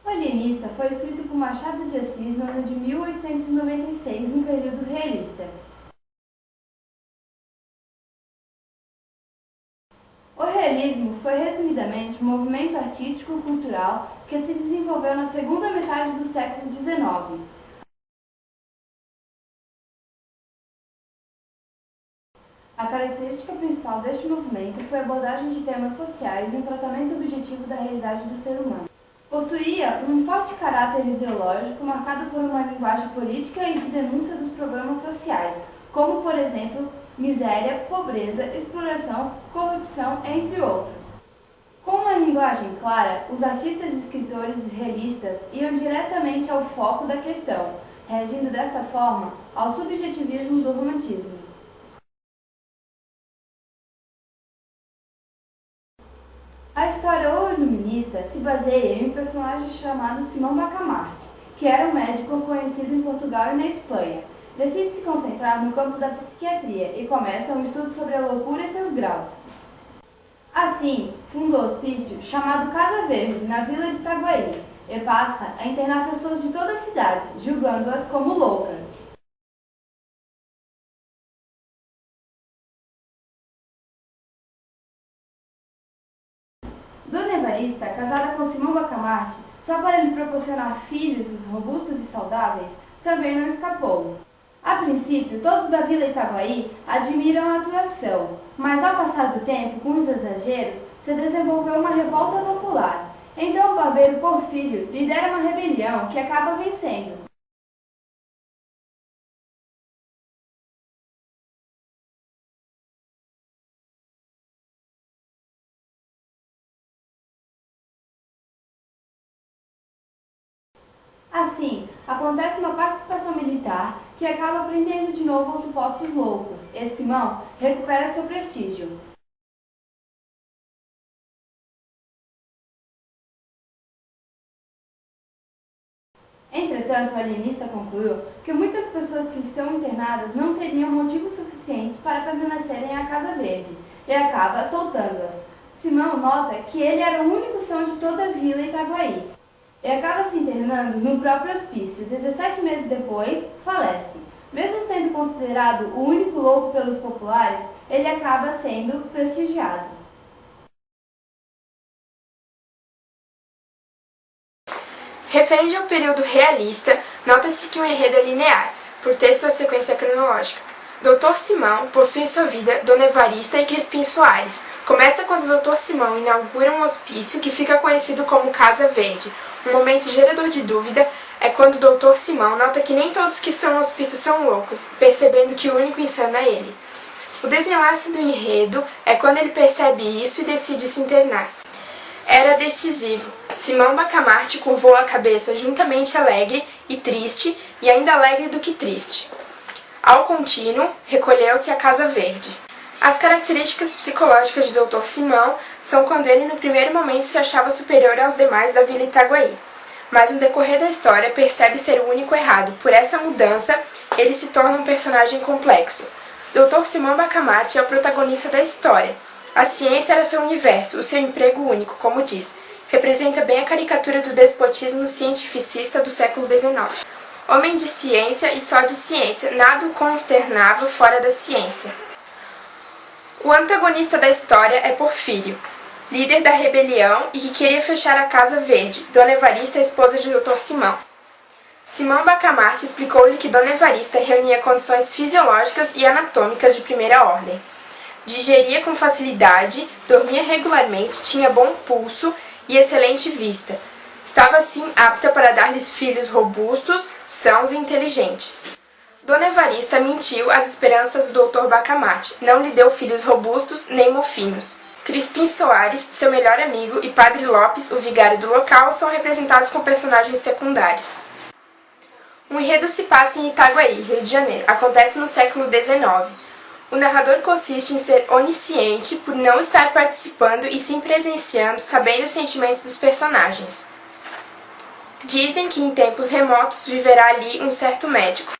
O Alienista foi escrito por Machado de Assis no ano de 1896, no período realista. O realismo foi, resumidamente, um movimento artístico-cultural que se desenvolveu na segunda metade do século XIX. A característica principal deste movimento foi a abordagem de temas sociais e um tratamento objetivo da realidade do ser humano. Possuía um forte caráter ideológico marcado por uma linguagem política e de denúncia dos problemas sociais, como, por exemplo, miséria, pobreza, exploração, corrupção, entre outros. Com uma linguagem clara, os artistas e escritores realistas iam diretamente ao foco da questão, reagindo desta forma ao subjetivismo do romantismo. A história O Iluminista se baseia em um personagem chamado Simão Bacamarte, que era um médico conhecido em Portugal e na Espanha. Decide se concentrar no campo da psiquiatria e começa um estudo sobre a loucura e seus graus. Assim, funda o hospício chamado Casa Verde, na vila de Itaguaí, e passa a internar pessoas de toda a cidade, julgando-as como loucas. Dona Evarista, casada com Simão Bacamarte, só para lhe proporcionar filhos robustos e saudáveis, também não escapou. A princípio, todos da Vila Itaguaí admiram a atuação, mas ao passar do tempo, com os exageros, se desenvolveu uma revolta popular. Então o barbeiro Porfírio lidera uma rebelião que acaba vencendo. Assim, acontece uma participação militar que acaba prendendo de novo os supostos loucos. E Simão recupera seu prestígio. Entretanto, o alienista concluiu que muitas pessoas que estão internadas não teriam motivos suficientes para permanecerem à Casa Verde e acaba soltando-as. Simão nota que ele era o único são de toda a Vila Itaguaí e acaba se internando no próprio hospício. 17 meses depois, falece. Mesmo sendo considerado o único louco pelos populares, ele acaba sendo prestigiado. Referente ao período realista, nota-se que o enredo é linear, por ter sua sequência cronológica. Dr. Simão possui em sua vida Dona Evarista e Crispim Soares. Começa quando o Dr. Simão inaugura um hospício que fica conhecido como Casa Verde. Um momento gerador de dúvida é quando o Dr. Simão nota que nem todos que estão no hospício são loucos, percebendo que o único insano é ele. O desenlace do enredo é quando ele percebe isso e decide se internar. Era decisivo. Simão Bacamarte curvou a cabeça juntamente alegre e triste, e ainda alegre do que triste. Ao contínuo, recolheu-se à Casa Verde. As características psicológicas de Dr. Simão são quando ele no primeiro momento se achava superior aos demais da Vila Itaguaí, mas no decorrer da história percebe ser o único errado. Por essa mudança, ele se torna um personagem complexo. Dr. Simão Bacamarte é o protagonista da história. A ciência era seu universo, o seu emprego único, como diz. Representa bem a caricatura do despotismo cientificista do século XIX. Homem de ciência e só de ciência, nada o consternava fora da ciência. O antagonista da história é Porfírio, líder da rebelião e que queria fechar a Casa Verde. Dona Evarista, esposa de Dr. Simão. Simão Bacamarte explicou-lhe que Dona Evarista reunia condições fisiológicas e anatômicas de primeira ordem. Digeria com facilidade, dormia regularmente, tinha bom pulso e excelente vista. Estava assim apta para dar-lhes filhos robustos, sãos e inteligentes. Dona Evarista mentiu às esperanças do Dr. Bacamarte, não lhe deu filhos robustos nem mofinhos. Crispim Soares, seu melhor amigo, e Padre Lopes, o vigário do local, são representados com personagens secundários. O enredo se passa em Itaguaí, Rio de Janeiro. Acontece no século XIX. O narrador consiste em ser onisciente por não estar participando e sim presenciando, sabendo os sentimentos dos personagens. Dizem que em tempos remotos viverá ali um certo médico.